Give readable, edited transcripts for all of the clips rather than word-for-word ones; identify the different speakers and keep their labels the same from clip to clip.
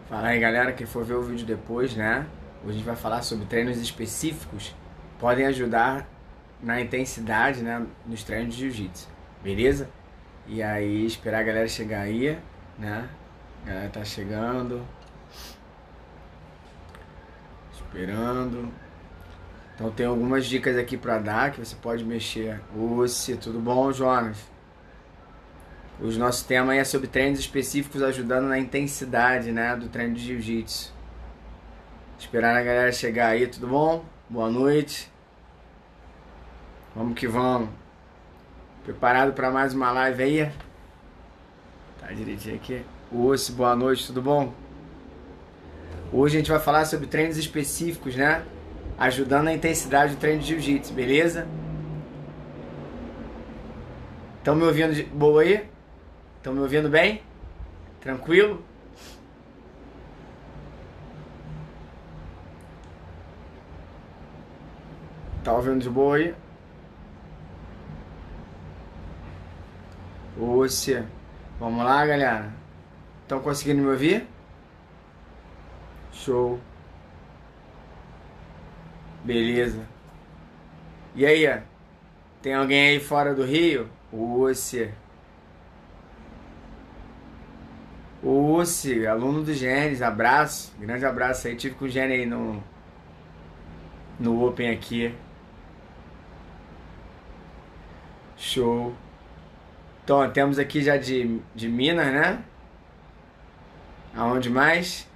Speaker 1: Fala aí, galera, que for ver o vídeo depois, né? Hoje a gente vai falar sobre treinos específicos que podem ajudar na intensidade, né, nos treinos de jiu-jitsu, beleza? E aí, esperar a galera chegar aí, né? A galera tá chegando, esperando. Então tem algumas dicas aqui pra dar que você pode mexer. Osse, tudo bom, Jonas? O nosso tema aí é sobre treinos específicos ajudando na intensidade, né, do treino de jiu-jitsu. Esperar a galera chegar aí, tudo bom? Boa noite. Vamos que vamos. Preparado para mais uma live aí? Tá direitinho aqui. Osso, boa noite, tudo bom? Hoje a gente vai falar sobre treinos específicos, né? Ajudando na intensidade do treino de jiu-jitsu, beleza? Estão me ouvindo boa aí? Estão me ouvindo bem? Tranquilo? Tá ouvindo de boa aí? Osse. Vamos lá, galera. Estão conseguindo me ouvir? Show. Beleza. E aí, ó? Tem alguém aí fora do Rio? Osse. Osse, aluno do Gênesis, abraço. Grande abraço aí. Tive com o Gênesis aí no Open aqui. Show. Então, temos aqui já de Minas, né? Aonde mais?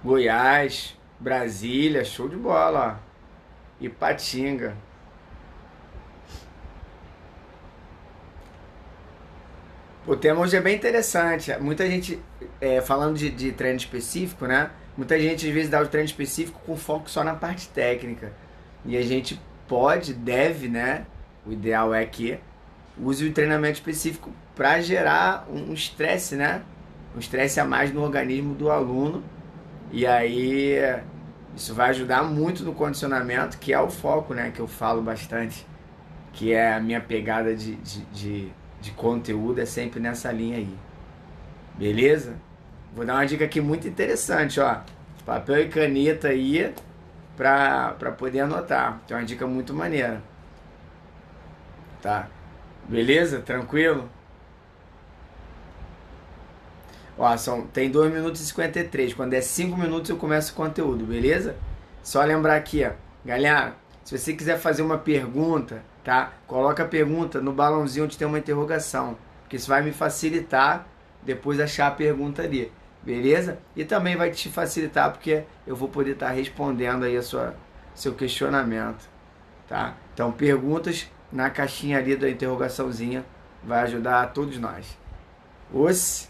Speaker 1: Goiás, Brasília, show de bola, ó. Ipatinga. O tema hoje é bem interessante. Muita gente, falando de treino específico, né? Muita gente às vezes dá o treino específico com foco só na parte técnica. E a gente pode, deve, né? O ideal é que use o treinamento específico para gerar um estresse, né? Um estresse a mais no organismo do aluno. E aí isso vai ajudar muito no condicionamento, que é o foco, né? Que eu falo bastante, que é a minha pegada de conteúdo, é sempre nessa linha aí. Beleza? Vou dar uma dica aqui muito interessante, ó. Papel e caneta aí pra poder anotar. Tem uma dica muito maneira. Tá? Beleza? Tranquilo? Ó, tem 2 minutos e 53. Quando é 5 minutos eu começo o conteúdo, beleza? Só lembrar aqui, ó. Galera, se você quiser fazer uma pergunta, tá? Coloca a pergunta no balãozinho onde tem uma interrogação. Porque isso vai me facilitar depois achar a pergunta ali. Beleza? E também vai te facilitar porque eu vou poder estar respondendo aí seu questionamento. Tá? Então, perguntas na caixinha ali da interrogaçãozinha vai ajudar a todos nós. Osse,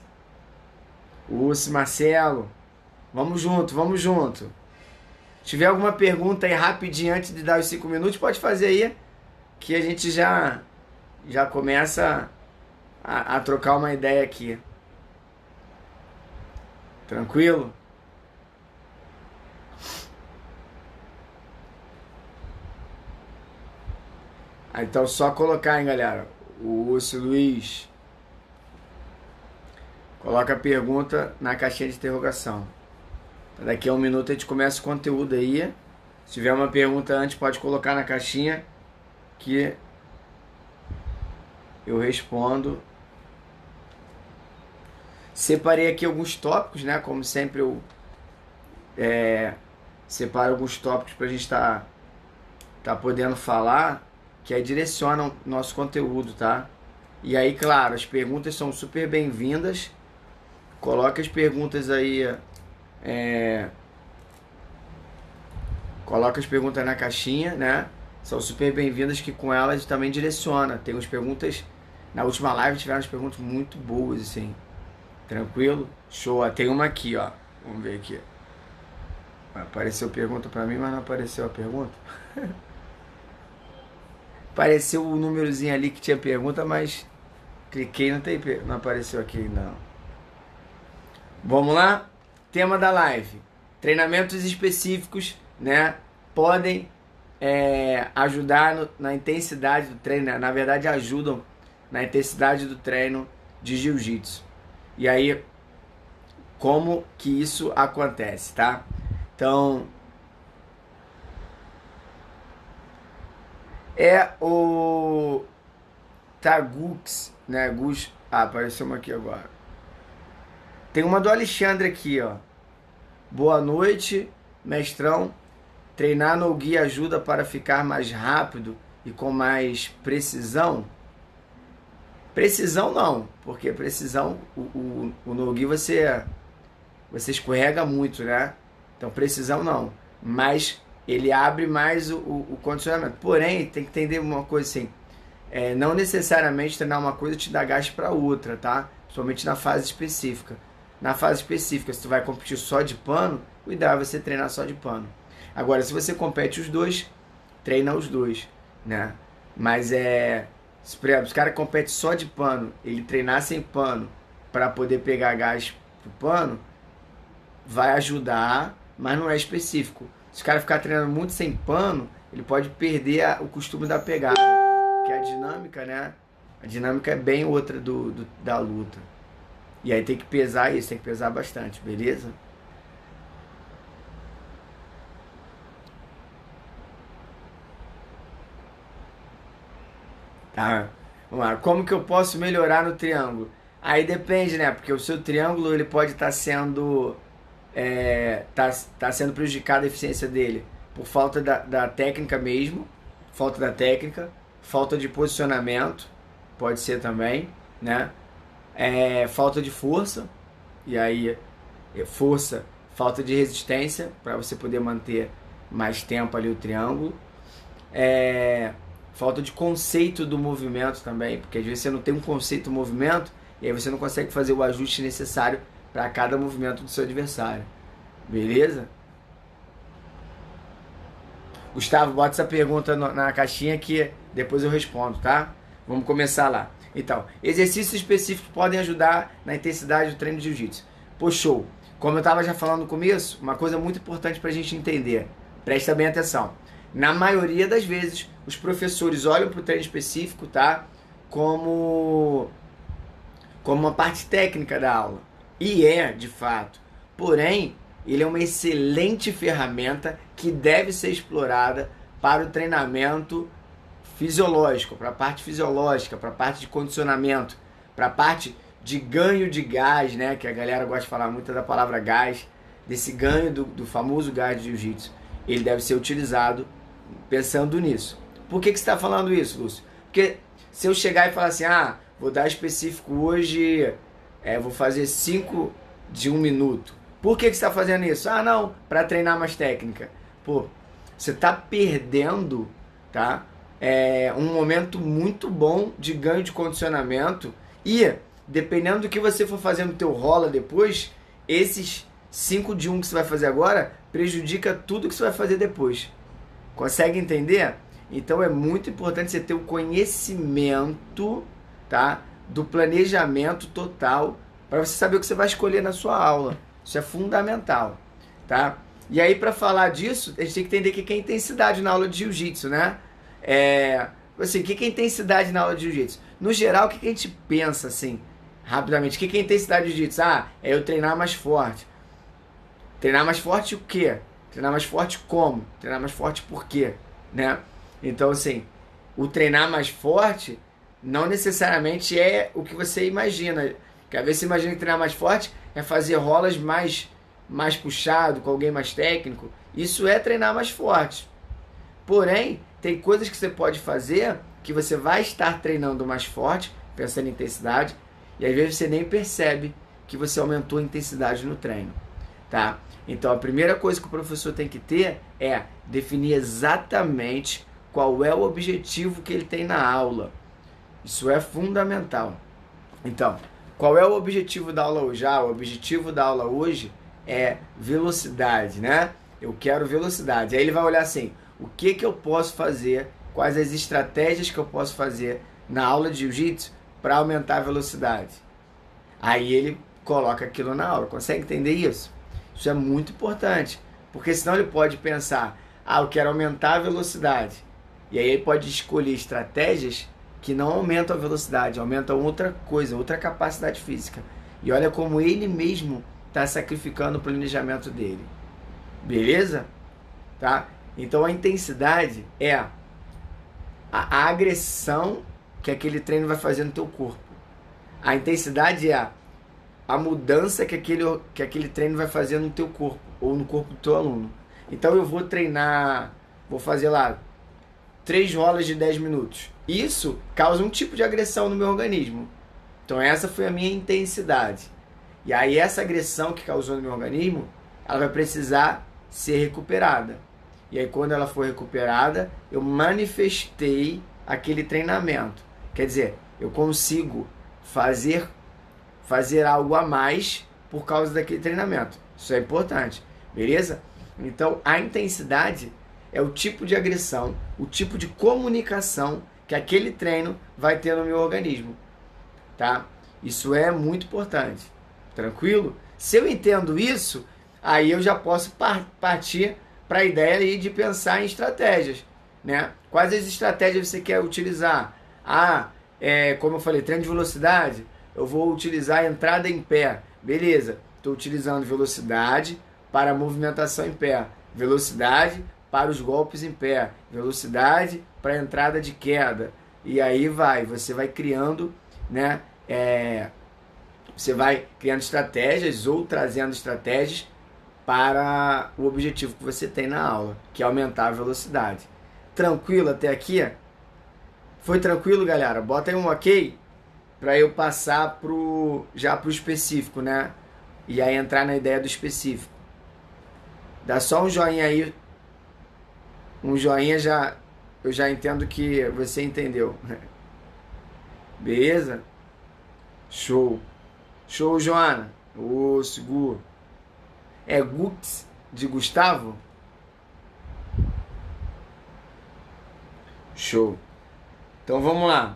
Speaker 1: Marcelo, vamos junto, vamos junto. Se tiver alguma pergunta aí rapidinho antes de dar os 5 minutos, pode fazer aí, que a gente já começa a trocar uma ideia aqui. Tranquilo? Então só colocar, hein, galera. O Luiz. Coloca a pergunta na caixinha de interrogação. Daqui a 1 minuto a gente começa o conteúdo aí. Se tiver uma pergunta antes, pode colocar na caixinha que eu respondo. Separei aqui alguns tópicos, né? Como sempre eu separo alguns tópicos para a gente tá podendo falar, que aí direcionam o nosso conteúdo, tá? E aí, claro, as perguntas são super bem-vindas. Coloque as perguntas aí, coloca as perguntas na caixinha, né? São super bem-vindas, que com elas também direciona. Tem umas perguntas, na última live tiveram umas perguntas muito boas, assim. Tranquilo? Show. Tem uma aqui, ó. Vamos ver aqui. Apareceu pergunta pra mim, mas não apareceu a pergunta. Apareceu o númerozinho ali que tinha pergunta, mas cliquei e não apareceu aqui ainda não. Vamos lá? Tema da live. Treinamentos específicos, né? Podem ajudar na intensidade do treino, né? Na verdade ajudam na intensidade do treino de jiu-jitsu. E aí, como que isso acontece, tá? Então, é o Tagux, né? Apareceu uma aqui agora. Tem uma do Alexandre aqui, ó. Boa noite, mestrão. Treinar no Gi ajuda para ficar mais rápido e com mais precisão? Precisão não, porque precisão, o no Gi você escorrega muito, né? Então precisão não, mas ele abre mais o condicionamento. Porém, tem que entender uma coisa assim, não necessariamente treinar uma coisa te dá gás para outra, tá? Somente na fase específica. Na fase específica, se tu vai competir só de pano, o ideal é você treinar só de pano. Agora, se você compete os dois, treina os dois, né? Mas se por exemplo, os caras competem só de pano, ele treinar sem pano para poder pegar gás pro pano, vai ajudar, mas não é específico. Se o cara ficar treinando muito sem pano, ele pode perder o costume da pegada, porque a dinâmica, né? A dinâmica é bem outra da luta. E aí tem que pesar isso, tem que pesar bastante, beleza? Tá, vamos lá. Como que eu posso melhorar no triângulo? Aí depende, né? Porque o seu triângulo ele pode estar sendo tá sendo prejudicada a eficiência dele por falta da técnica mesmo, falta da técnica, falta de posicionamento, pode ser também, né? Falta de força, e aí força, falta de resistência para você poder manter mais tempo ali o triângulo. Falta de conceito do movimento também, porque às vezes você não tem um conceito do movimento e aí você não consegue fazer o ajuste necessário para cada movimento do seu adversário. Beleza? Gustavo, bota essa pergunta na caixinha que depois eu respondo, tá? Vamos começar lá. Então, exercícios específicos podem ajudar na intensidade do treino de jiu-jitsu. Pô, show! Como eu estava já falando no começo, uma coisa muito importante para a gente entender. Presta bem atenção. Na maioria das vezes, os professores olham para o treino específico, tá? Como uma parte técnica da aula. E de fato. Porém, ele é uma excelente ferramenta que deve ser explorada para o treinamento fisiológico, para a parte fisiológica, para a parte de condicionamento, para a parte de ganho de gás, né? Que a galera gosta de falar muito da palavra gás, desse ganho do famoso gás de jiu-jitsu. Ele deve ser utilizado pensando nisso. Por que você está falando isso, Lúcio? Porque se eu chegar e falar assim, vou dar específico hoje, vou fazer 5 de 1 minuto. Por que você está fazendo isso? Não, para treinar mais técnica. Pô, você está perdendo, tá? Um momento muito bom de ganho de condicionamento e, dependendo do que você for fazer no teu rola depois, esses 5 de 1 que você vai fazer agora prejudica tudo que você vai fazer depois. Consegue entender? Então é muito importante você ter o conhecimento, tá, do planejamento total para você saber o que você vai escolher na sua aula. Isso é fundamental, tá? E aí, para falar disso, a gente tem que entender o que é intensidade na aula de jiu-jitsu, né? Assim, o que é intensidade na aula de jiu-jitsu? No geral, o que a gente pensa, assim, rapidamente? O que é intensidade de jiu-jitsu? É eu treinar mais forte. Treinar mais forte o quê? Treinar mais forte como? Treinar mais forte por quê? Né? Então, assim, o treinar mais forte não necessariamente é o que você imagina. Que às vezes você imagina que treinar mais forte é fazer rolas mais puxado, com alguém mais técnico. Isso é treinar mais forte. Porém, tem coisas que você pode fazer que você vai estar treinando mais forte, pensando em intensidade, e às vezes você nem percebe que você aumentou a intensidade no treino, tá? Então, a primeira coisa que o professor tem que ter é definir exatamente qual é o objetivo que ele tem na aula. Isso é fundamental. Então, qual é o objetivo da aula hoje? O objetivo da aula hoje é velocidade, né? Eu quero velocidade. Aí ele vai olhar assim, o que eu posso fazer, quais as estratégias que eu posso fazer na aula de jiu-jitsu para aumentar a velocidade. Aí ele coloca aquilo na aula. Consegue entender isso? Isso é muito importante, porque senão ele pode pensar, eu quero aumentar a velocidade. E aí ele pode escolher estratégias que não aumentam a velocidade, aumentam outra coisa, outra capacidade física. E olha como ele mesmo está sacrificando o planejamento dele. Beleza? Tá? Então a intensidade é a agressão que aquele treino vai fazer no teu corpo. A intensidade é a mudança que aquele treino vai fazer no teu corpo ou no corpo do teu aluno. Então eu vou treinar, vou fazer lá 3 rolas de 10 minutos. Isso causa um tipo de agressão no meu organismo. Então essa foi a minha intensidade. E aí essa agressão que causou no meu organismo, ela vai precisar ser recuperada. E aí quando ela for recuperada, eu manifestei aquele treinamento. Quer dizer, eu consigo fazer algo a mais por causa daquele treinamento. Isso é importante, beleza? Então a intensidade é o tipo de agressão, o tipo de comunicação que aquele treino vai ter no meu organismo, tá? Isso é muito importante, tranquilo? Se eu entendo isso, aí eu já posso partir para a ideia aí de pensar em estratégias, né? Quais as estratégias você quer utilizar? Como eu falei, treino de velocidade, eu vou utilizar a entrada em pé, beleza? Estou utilizando velocidade para a movimentação em pé, velocidade para os golpes em pé, velocidade para a entrada de queda, e aí você vai criando, né? Você vai criando estratégias ou trazendo estratégias para o objetivo que você tem na aula, que é aumentar a velocidade. Tranquilo até aqui? Foi tranquilo, galera? Bota aí um ok para eu passar já pro específico, né? E aí entrar na ideia do específico. Dá só um joinha aí. Um joinha eu já entendo que você entendeu. Beleza? Show. Show, Joana. Ô, seguro. É Gux de Gustavo? Show. Então vamos lá.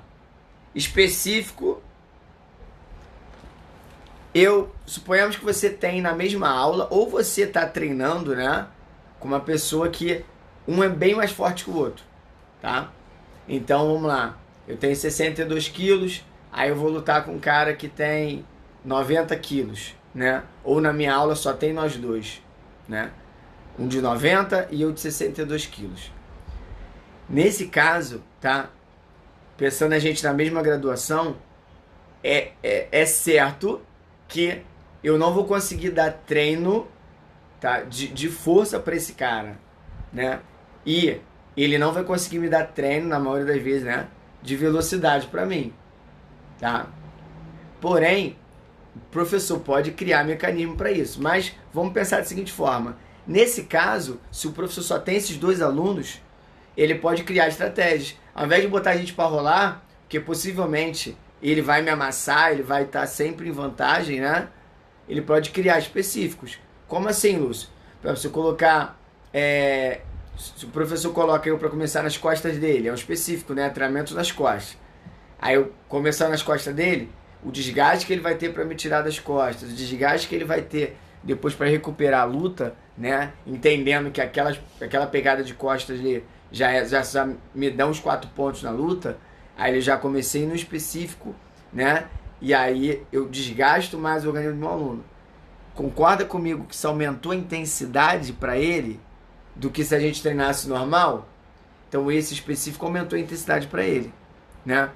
Speaker 1: Específico. Suponhamos que você tem na mesma aula, ou você está treinando, né, com uma pessoa que um é bem mais forte que o outro, tá? Então vamos lá. Eu tenho 62 quilos, aí eu vou lutar com um cara que tem 90 quilos, né? Ou na minha aula só tem nós dois, né? Um de 90 e eu de 62 quilos. Nesse caso, tá? Pensando a gente na mesma graduação, é certo que eu não vou conseguir dar treino, tá, de força para esse cara, né? E ele não vai conseguir me dar treino, na maioria das vezes, né, de velocidade para mim, tá? Porém, o professor pode criar mecanismo para isso. Mas vamos pensar da seguinte forma. Nesse caso, se o professor só tem esses 2 alunos, ele pode criar estratégias. Ao invés de botar a gente para rolar, porque possivelmente ele vai me amassar, ele vai estar sempre em vantagem, né? Ele pode criar específicos. Como assim, Lúcio? Para você colocar... se o professor coloca eu para começar nas costas dele, é um específico, né? Treinamento nas costas. Aí eu começar nas costas dele, o desgaste que ele vai ter para me tirar das costas, o desgaste que ele vai ter depois para recuperar a luta, né? Entendendo que aquela pegada de costas ali já me dá uns 4 pontos na luta. Aí eu já comecei no específico, né? E aí eu desgasto mais o organismo do meu aluno. Concorda comigo que isso aumentou a intensidade para ele do que se a gente treinasse normal? Então esse específico aumentou a intensidade para ele, né?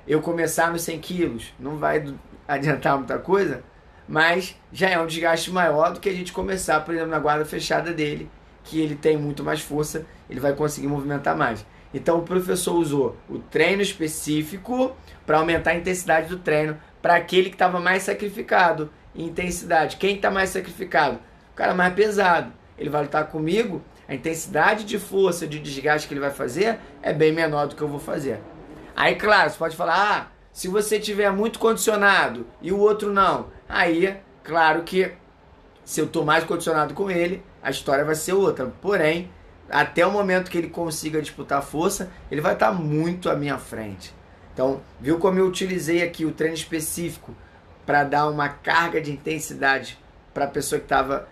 Speaker 1: Eu começar nos 100 quilos não vai adiantar muita coisa, mas já é um desgaste maior do que a gente começar, por exemplo, na guarda fechada dele, que ele tem muito mais força, ele vai conseguir movimentar mais. Então o professor usou o treino específico para aumentar a intensidade do treino para aquele que estava mais sacrificado em intensidade. Quem está mais sacrificado? O cara mais pesado. Ele vai lutar comigo, a intensidade de força, de desgaste que ele vai fazer é bem menor do que eu vou fazer. Aí, claro, você pode falar, se você tiver muito condicionado e o outro não, aí, claro que se eu estou mais condicionado com ele, a história vai ser outra. Porém, até o momento que ele consiga disputar força, ele vai estar muito à minha frente. Então, viu como eu utilizei aqui o treino específico para dar uma carga de intensidade para a pessoa que estava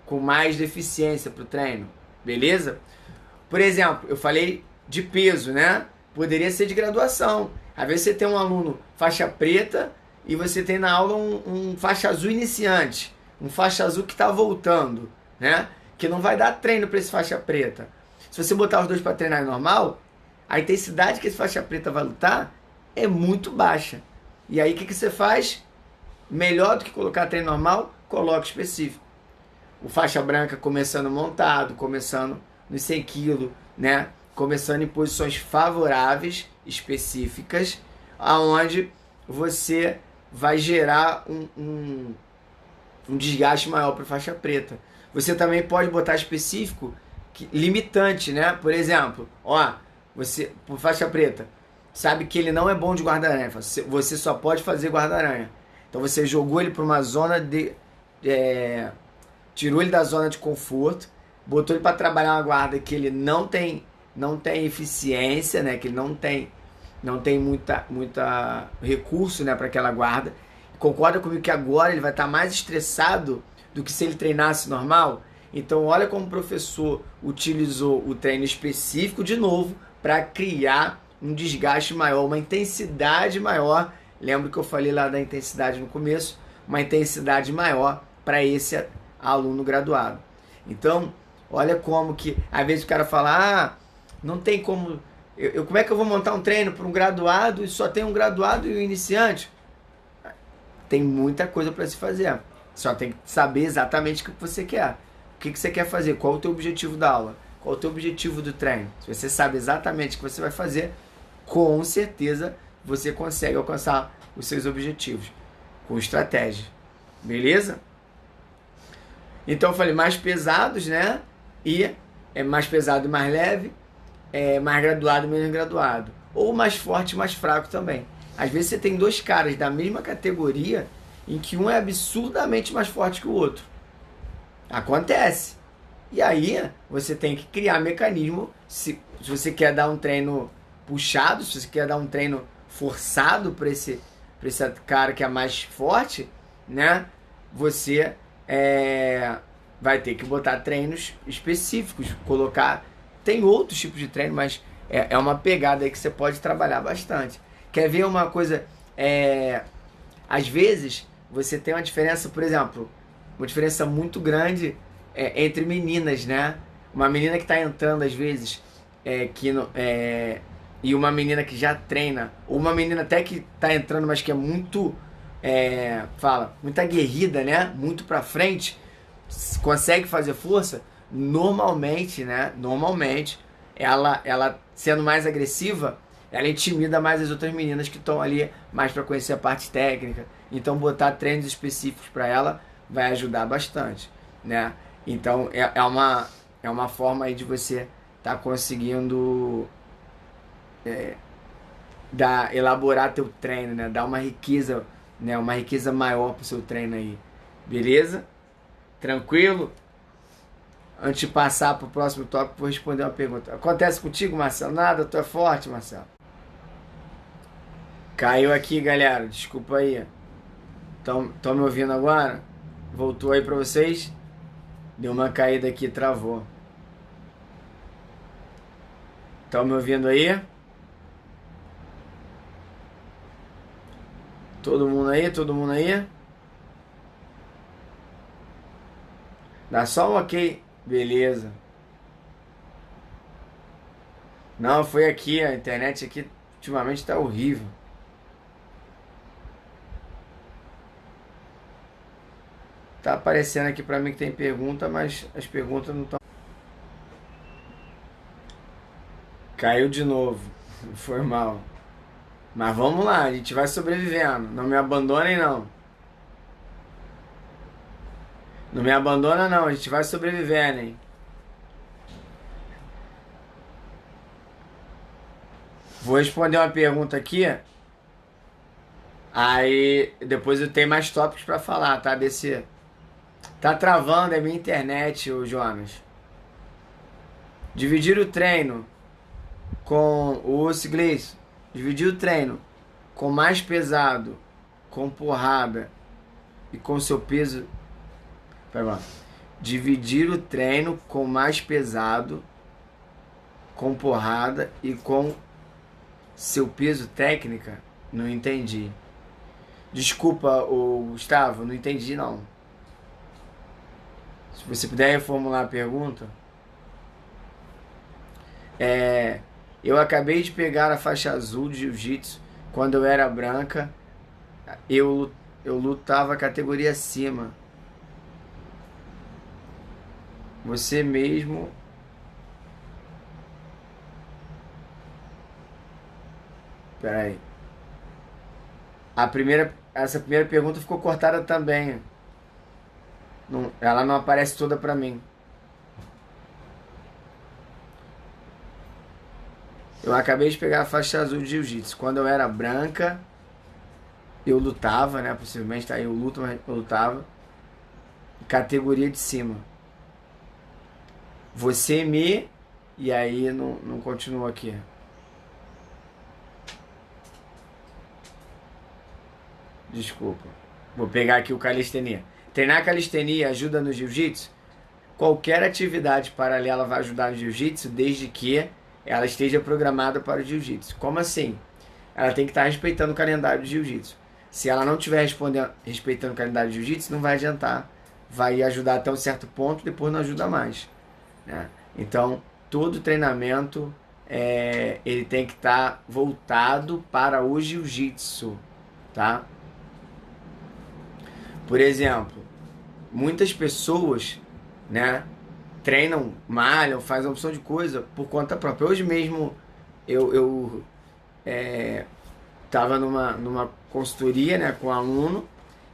Speaker 1: com mais deficiência para o treino, beleza? Por exemplo, eu falei de peso, né? Poderia ser de graduação. Às vezes você tem um aluno faixa preta e você tem na aula um faixa azul iniciante, um faixa azul que está voltando, né? Que não vai dar treino para esse faixa preta. Se você botar os dois para treinar normal, a intensidade que esse faixa preta vai lutar é muito baixa. E aí o que você faz? Melhor do que colocar treino normal, coloca específico. O faixa branca começando montado, começando nos 100 kg, né? Começando em posições favoráveis, específicas, aonde você vai gerar um desgaste maior para faixa preta. Você também pode botar específico limitante, né? Por exemplo, ó, você, por faixa preta, sabe que ele não é bom de guarda-aranha. Você só pode fazer guarda-aranha. Então você jogou ele para uma zona de... tirou ele da zona de conforto, botou ele para trabalhar uma guarda que ele não tem eficiência, né? Que ele não tem muita recurso, né, para aquela guarda. Concorda comigo que agora ele vai estar mais estressado do que se ele treinasse normal? Então olha como o professor utilizou o treino específico de novo para criar um desgaste maior, uma intensidade maior. Lembra que eu falei lá da intensidade no começo? Uma intensidade maior para esse aluno graduado. Então, olha como que, às vezes o cara fala, não tem como, como é que eu vou montar um treino para um graduado e só tem um graduado e um iniciante? Tem muita coisa para se fazer. Só tem que saber exatamente o que você quer. O que você quer fazer? Qual é o teu objetivo da aula? Qual é o teu objetivo do treino? Se você sabe exatamente o que você vai fazer, com certeza você consegue alcançar os seus objetivos com estratégia. Beleza? Então eu falei mais pesados, né? E mais pesado e mais leve, mais graduado e menos graduado. Ou mais forte e mais fraco também. Às vezes você tem dois caras da mesma categoria em que um é absurdamente mais forte que o outro. Acontece. E aí você tem que criar mecanismo. Se você quer dar um treino puxado, se você quer dar um treino forçado para esse cara que é mais forte, né? Você vai ter que botar treinos específicos, colocar... Tem outros tipos de treino, mas é uma pegada aí que você pode trabalhar bastante. Quer ver uma coisa? Às vezes, você tem uma diferença, por exemplo, uma diferença muito grande entre meninas, né? Uma menina que está entrando, às vezes, e uma menina que já treina, ou uma menina até que está entrando, mas que é muito... muito aguerrida, né? Muito pra frente, consegue fazer força, normalmente, né? Normalmente, ela sendo mais agressiva, ela intimida mais as outras meninas que estão ali mais para conhecer a parte técnica. Então, botar treinos específicos para ela vai ajudar bastante, né? Então, é uma forma aí de você estar conseguindo elaborar teu treino, né? Dar uma riqueza, né? Uma riqueza maior pro seu treino aí. Beleza? Tranquilo? Antes de passar pro próximo tópico, vou responder uma pergunta. Acontece contigo, Marcelo? Nada? Tu é forte, Marcelo? Caiu aqui, galera. Desculpa aí. Estão me ouvindo agora? Voltou aí pra vocês? Deu uma caída aqui, travou. Estão me ouvindo aí? Todo mundo aí? Todo mundo aí? Dá só um ok. Beleza. Não, foi aqui. A internet aqui ultimamente tá horrível. Tá aparecendo aqui pra mim que tem pergunta, mas as perguntas não estão. Caiu de novo. Foi mal. Mas vamos lá, a gente vai sobrevivendo. Não me abandonem, não. Não me abandona, não. A gente vai sobrevivendo, hein? Vou responder uma pergunta aqui. Aí depois eu tenho mais tópicos pra falar, tá? Desse... Tá travando, é minha internet, ô Jonas. Dividir o treino com o Siglis. Dividir o treino com mais pesado, com porrada e com seu peso. Pera lá. Dividir o treino com mais pesado, com porrada e com seu peso técnica? Não entendi. Desculpa, Gustavo, não entendi não. Se você puder reformular a pergunta. Eu acabei de pegar a faixa azul de jiu-jitsu. Quando eu era branca, eu lutava categoria acima. Você mesmo... Peraí. Essa primeira pergunta ficou cortada também. Ela não aparece toda pra mim. Eu acabei de pegar a faixa azul de jiu-jitsu. Quando eu era branca, eu lutava, né? Possivelmente, tá aí, eu lutava. Categoria de cima. Você me... E aí não continua aqui. Desculpa. Vou pegar aqui o calistenia. Treinar calistenia ajuda no jiu-jitsu? Qualquer atividade paralela vai ajudar no jiu-jitsu, desde que ela esteja programada para o jiu-jitsu. Como assim? Ela tem que estar respeitando o calendário do jiu-jitsu. Se ela não estiver respeitando o calendário do jiu-jitsu, não vai adiantar. Vai ajudar até um certo ponto, depois não ajuda mais, né? Então, todo treinamento ele tem que estar voltado para o jiu-jitsu, tá? Por exemplo, muitas pessoas, né, treinam, malham, fazem uma opção de coisa por conta própria. Hoje mesmo eu estava numa consultoria, né, com um aluno,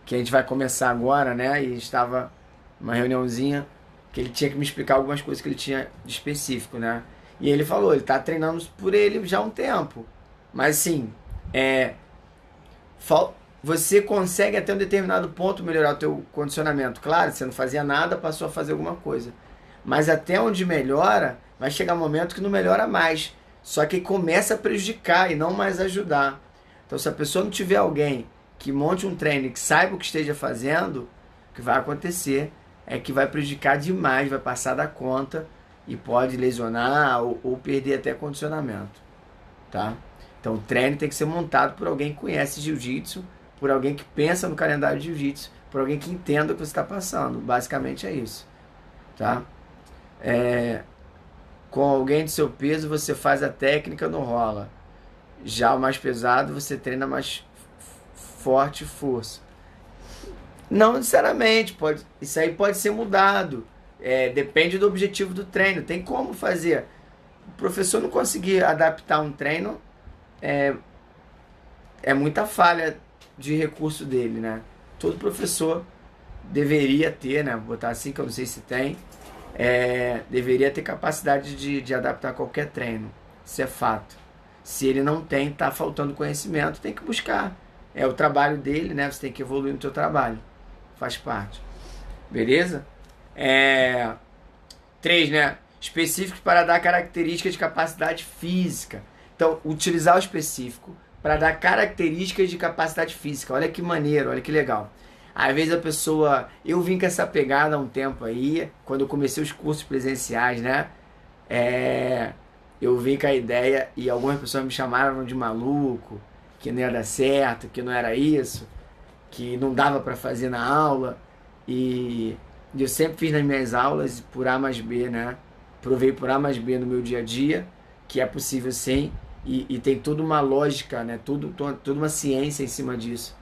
Speaker 1: que a gente vai começar agora, né, e estava numa reuniãozinha que ele tinha que me explicar algumas coisas que ele tinha de específico, né. E ele falou, ele está treinando por ele já há um tempo, mas assim, você consegue até um determinado ponto melhorar o teu condicionamento. Claro, você não fazia nada, passou a fazer alguma coisa. Mas até onde melhora, vai chegar um momento que não melhora mais. Só que começa a prejudicar e não mais ajudar. Então, se a pessoa não tiver alguém que monte um treino, que saiba o que esteja fazendo, o que vai acontecer é que vai prejudicar demais, vai passar da conta e pode lesionar ou perder até condicionamento, tá? Então, o treino tem que ser montado por alguém que conhece jiu-jitsu, por alguém que pensa no calendário de jiu-jitsu, por alguém que entenda o que você está passando. Basicamente é isso, tá? Com alguém de seu peso você faz a técnica, não rola. Já o mais pesado você treina mais forte e força. Não necessariamente, isso aí pode ser mudado. Depende do objetivo do treino. Tem como fazer. O professor não conseguir adaptar um treino, é muita falha de recurso dele, né? Todo professor deveria ter, né? Vou botar assim, que eu não sei se tem, deveria ter capacidade de adaptar qualquer treino. Isso é fato. Se ele não tem, tá faltando conhecimento, tem que buscar. É o trabalho dele, né? Você tem que evoluir no seu trabalho. Faz parte. Beleza? 3, né? Específicos para dar características de capacidade física. Então, utilizar o específico para dar características de capacidade física. Olha que maneiro, olha que legal. Às vezes a pessoa... Eu vim com essa pegada há um tempo aí, quando eu comecei os cursos presenciais, né? Eu vim com a ideia e algumas pessoas me chamaram de maluco, que não ia dar certo, que não era isso, que não dava para fazer na aula. E eu sempre fiz nas minhas aulas por A mais B, né? Provei por A mais B no meu dia a dia, que é possível sim. E tem toda uma lógica, né? Toda uma ciência em cima disso,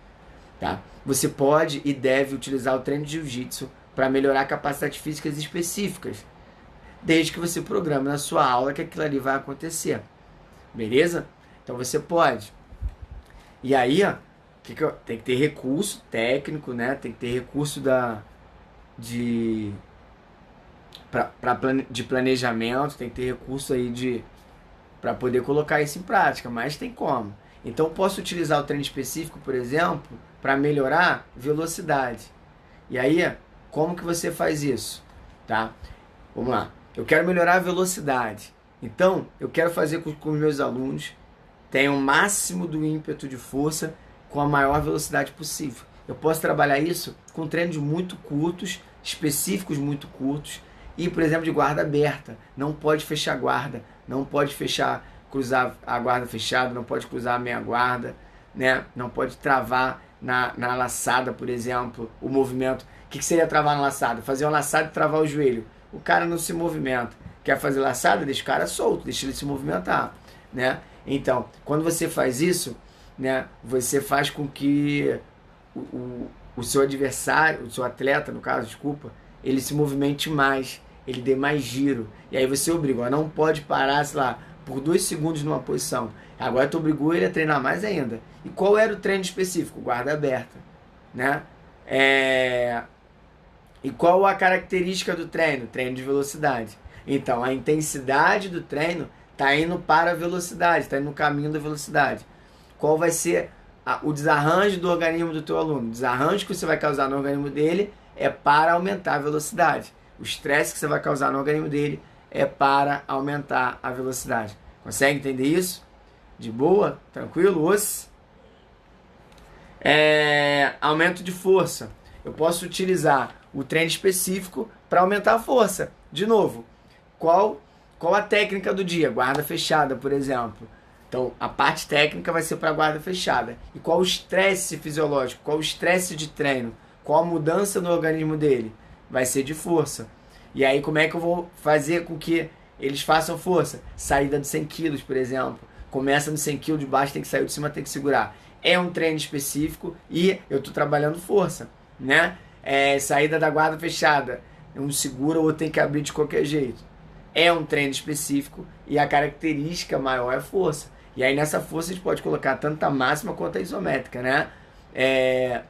Speaker 1: tá? Você pode e deve utilizar o treino de jiu-jitsu para melhorar capacidades físicas específicas, desde que você programe na sua aula que aquilo ali vai acontecer, beleza? Então você pode. E aí, ó, tem que ter recurso técnico, né? Tem que ter recurso de planejamento, tem que ter recurso aí para poder colocar isso em prática, mas tem como. Então posso utilizar o treino específico, por exemplo, para melhorar velocidade. E aí, como que você faz isso? Tá? Vamos lá. Eu quero melhorar a velocidade. Então, eu quero fazer com que os meus alunos tenham o máximo do ímpeto de força com a maior velocidade possível. Eu posso trabalhar isso com treinos muito curtos, específicos muito curtos, E, por exemplo, de guarda aberta. Não pode fechar a guarda, não pode fechar, cruzar a guarda fechada, não pode cruzar a meia guarda, né? Não pode travar na laçada, por exemplo, o movimento. O que seria travar na laçada? Fazer uma laçada e travar o joelho. O cara não se movimenta. Quer fazer laçada? Deixa o cara solto, deixa ele se movimentar, né? Então, quando você faz isso, né, você faz com que o seu adversário, o seu atleta, no caso, desculpa, ele se movimente mais, ele dê mais giro. E aí você obriga, não pode parar, sei lá, por 2 segundos numa posição. Agora tu obrigou ele a treinar mais ainda. E qual era o treino específico? Guarda aberta, né? E qual a característica do treino? Treino de velocidade. Então, a intensidade do treino está indo para a velocidade, está indo no caminho da velocidade. Qual vai ser o desarranjo do organismo do teu aluno? O desarranjo que você vai causar no organismo dele é para aumentar a velocidade. O estresse que você vai causar no organismo dele é para aumentar a velocidade. Consegue entender isso? De boa? Tranquilo? Aumento de força. Eu posso utilizar o treino específico para aumentar a força. De novo, qual a técnica do dia? Guarda fechada, por exemplo. Então, a parte técnica vai ser para guarda fechada. E qual o estresse fisiológico? Qual o estresse de treino? Qual a mudança no organismo dele? Vai ser de força. E aí, como é que eu vou fazer com que eles façam força? Saída de 100 quilos, por exemplo. Começa no 100 kg de baixo, tem que sair de cima, tem que segurar. É um treino específico e eu estou trabalhando força, né? Saída da guarda fechada. Um segura ou tem que abrir de qualquer jeito. É um treino específico e a característica maior é força. E aí nessa força a gente pode colocar tanto a máxima quanto a isométrica, né?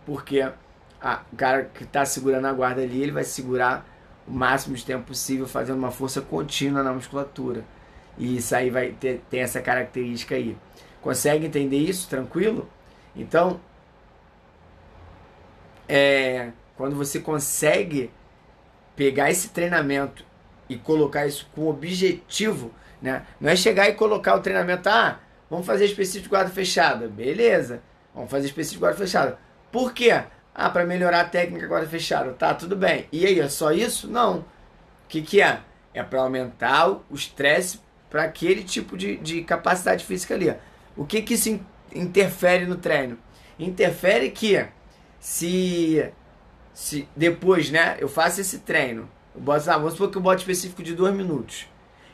Speaker 1: Porque o cara que está segurando a guarda ali, ele vai segurar o máximo de tempo possível, fazendo uma força contínua na musculatura. E isso aí vai ter essa característica aí. Consegue entender isso? Tranquilo? Então, quando você consegue pegar esse treinamento e colocar isso com objetivo, né? Não é chegar e colocar o treinamento, vamos fazer específico de guarda fechada. Beleza, vamos fazer específico de guarda fechada. Por quê? Para melhorar a técnica guarda fechada. Tá, tudo bem. E aí, é só isso? Não. O que é? É para aumentar o estresse para aquele tipo de capacidade física ali. O que isso interfere no treino? Interfere que se depois, né, eu faço esse treino, vamos supor que eu boto específico de 2 minutos,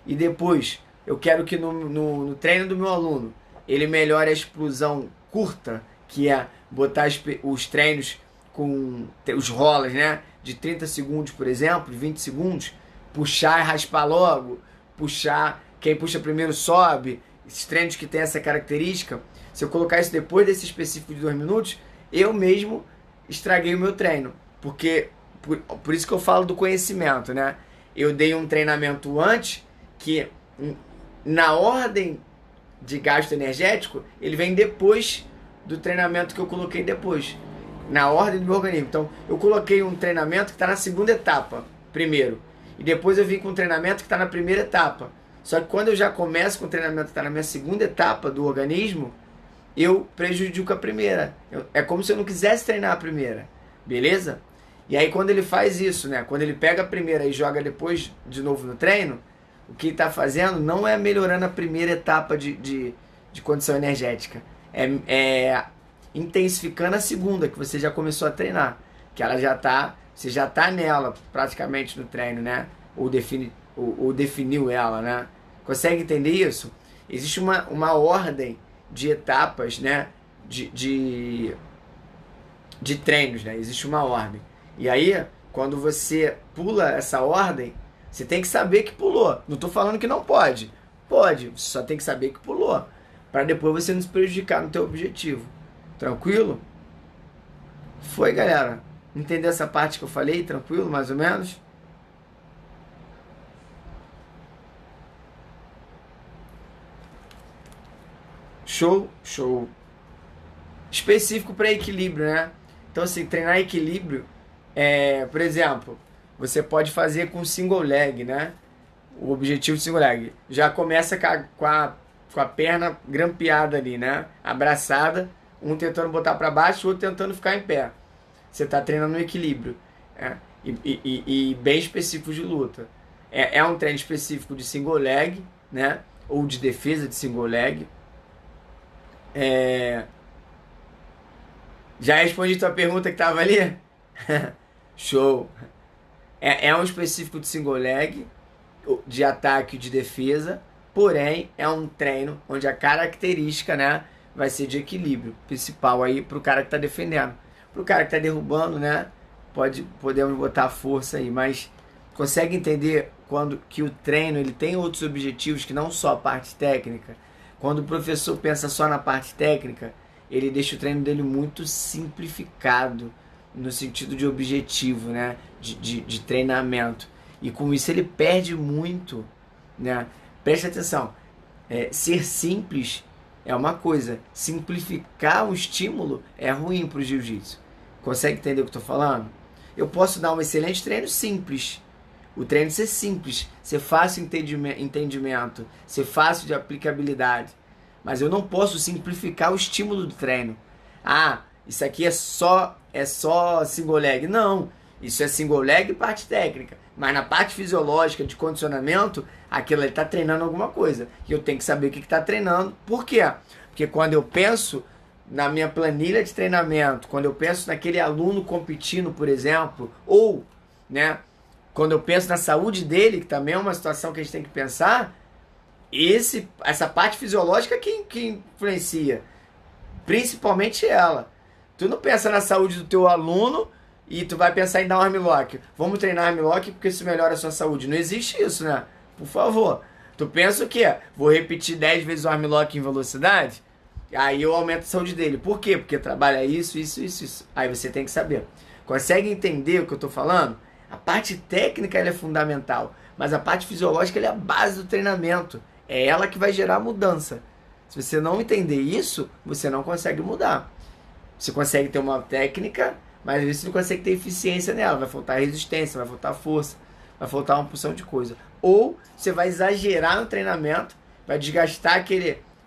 Speaker 1: e depois eu quero que no treino do meu aluno ele melhore a explosão curta, que é botar os treinos com os rolas, né, de 30 segundos, por exemplo, 20 segundos, puxar e raspar logo, quem puxa primeiro sobe, esses treinos que tem essa característica. Se eu colocar isso depois desse específico de 2 minutos, eu mesmo estraguei o meu treino. Porque, por isso que eu falo do conhecimento, né? Eu dei um treinamento antes que, na ordem de gasto energético, ele vem depois do treinamento que eu coloquei depois. Na ordem do meu organismo. Então, eu coloquei um treinamento que está na segunda etapa, primeiro. E depois eu vim com um treinamento que está na primeira etapa. Só que quando eu já começo com o treinamento que está na minha segunda etapa do organismo, eu prejudico a primeira. É como se eu não quisesse treinar a primeira. Beleza? E aí quando ele faz isso, né? Quando ele pega a primeira e joga depois de novo no treino, o que ele está fazendo não é melhorando a primeira etapa de condição energética. É intensificando a segunda, que você já começou a treinar. Que ela você já está nela praticamente no treino, né? Ou definiu ela, né? Consegue entender isso? Existe uma ordem de etapas, né? De treinos, né? Existe uma ordem. E aí, quando você pula essa ordem, você tem que saber que pulou. Não estou falando que não pode. Pode, você só tem que saber que pulou. Para depois você não se prejudicar no teu objetivo. Tranquilo? Foi, galera? Entendeu essa parte que eu falei? Tranquilo, mais ou menos? Show, show. Específico para equilíbrio, né? Então, assim, treinar equilíbrio, por exemplo, você pode fazer com single leg, né? O objetivo de single leg. Já começa com a perna grampeada ali, né? Abraçada, um tentando botar para baixo, o outro tentando ficar em pé. Você está treinando o equilíbrio, né? E bem específico de luta. É um treino específico de single leg, né? Ou de defesa de single leg. Já respondi tua pergunta que tava ali? Show! É um específico de single leg, de ataque e de defesa, porém é um treino onde a característica, né, vai ser de equilíbrio principal aí pro cara que tá defendendo. Pro cara que tá derrubando, né, podemos botar força aí, mas consegue entender quando que o treino ele tem outros objetivos que não só a parte técnica? Quando o professor pensa só na parte técnica, ele deixa o treino dele muito simplificado no sentido de objetivo, né? De treinamento. E com isso ele perde muito, né? Preste atenção, ser simples é uma coisa, simplificar o estímulo é ruim para o jiu-jitsu. Consegue entender o que eu estou falando? Eu posso dar um excelente treino simples, o treino ser simples, ser fácil de entendimento, ser fácil de aplicabilidade, mas eu não posso simplificar o estímulo do treino. Ah, isso aqui é só single leg. Não, isso é single leg e parte técnica. Mas na parte fisiológica de condicionamento, aquilo ele está treinando alguma coisa. E eu tenho que saber o que está treinando. Por quê? Porque quando eu penso na minha planilha de treinamento, quando eu penso naquele aluno competindo, por exemplo, ou, né, quando eu penso na saúde dele, que também é uma situação que a gente tem que pensar, essa parte fisiológica que influencia, principalmente ela. Tu não pensa na saúde do teu aluno e tu vai pensar em dar um armlock. Vamos treinar armlock porque isso melhora a sua saúde. Não existe isso, né? Por favor. Tu pensa o quê? Vou repetir 10 vezes o armlock em velocidade? Aí eu aumento a saúde dele. Por quê? Porque trabalha isso. Aí você tem que saber. Consegue entender o que eu tô falando? A parte técnica ela é fundamental, mas a parte fisiológica ela é a base do treinamento. É ela que vai gerar mudança. Se você não entender isso, você não consegue mudar. Você consegue ter uma técnica, mas você não consegue ter eficiência nela. Vai faltar resistência, vai faltar força, vai faltar uma porção de coisa. Ou você vai exagerar no treinamento, vai desgastar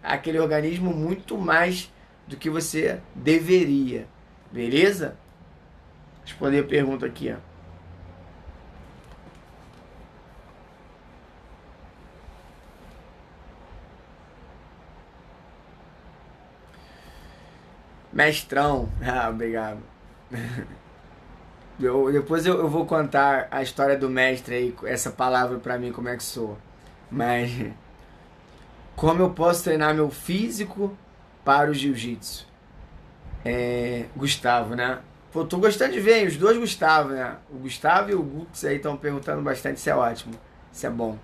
Speaker 1: aquele organismo muito mais do que você deveria. Beleza? Responder a pergunta aqui, ó. Mestrão. Ah, obrigado. Depois eu vou contar a história do mestre aí, essa palavra pra mim, como é que soa. Mas, como eu posso treinar meu físico para o jiu-jitsu? Gustavo, né? Pô, tô gostando de ver, os dois Gustavo, né? O Gustavo e o Gux aí estão perguntando bastante, isso é ótimo, isso é bom.